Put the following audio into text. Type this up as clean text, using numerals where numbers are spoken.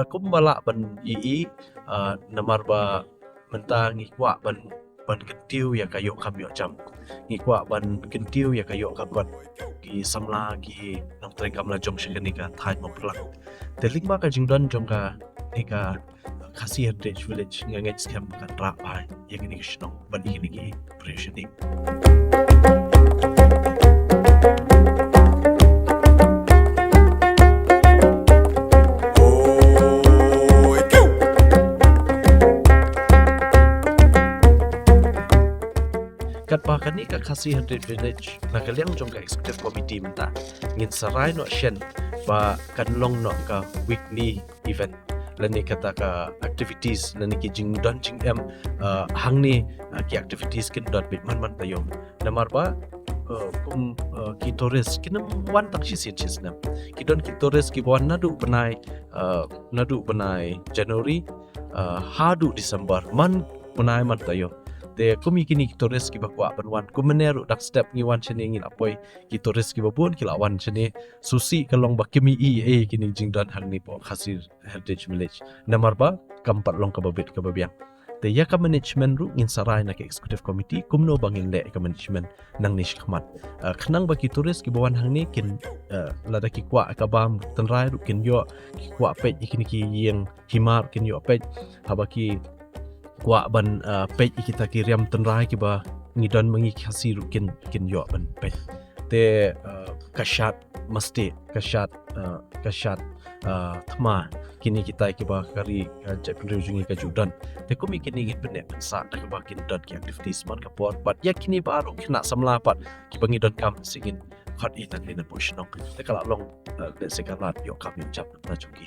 kumbala ban namar ba mentang ngikwa ban kentiu ya kayo kamyo jam ngikwa ban kentiu ya kayo kabat ki samla ki nang tren kamla jong shigani ka thai mo plak teling ma ka jingdan jong ka eka Khasi Heritage Village ngangej scam ka tra pai yang ini kisno ban ini ki president kat bahkan ni kat Khasi Heritage Village nak kalian jong ka executive committee menta ngin sarai no shen ba kan long no ka weekly event lani kata ka activities lani ki jing don jing hang ni ki activities kin dot bit man tayom namar ba ki tourist kinam wan tak si nam ki don ki tourist ki bon nadu benai January hadu December man benai man tayo de kumi kini tourist ki bakwa banwan kumeneru dak step ngi wan chene ngi apoi ki tourist ki babun ki lawan chene susi kalong bakimi kini jingdan hang ni po Khasi Heritage Village namar ba kampat long ka babit ka babiang de ya ka management ru ngin sarai na ka executive committee kumno bangin le ka management nang nish khmat khnang ba ki tourist ki bawan hang ni kin lada ki kwa ka bam tanrai ru kin yo ki kwa pe ikini ki yeng himar kin yo pe habaki kwa ban pej kita kirim tenrai ki ba ngidon mangi khasi rukin yo ban pej te kashat mesti kashat thma kini kita ki ba kari japin jungi ka judan te kumi kini git bene sa ta ba kin dot ki activities man ka pot but ya kini baru kena samlapat ki bangi don kam singin khat itan lena poshnok te kala long le sekalat yo kam jap na chungi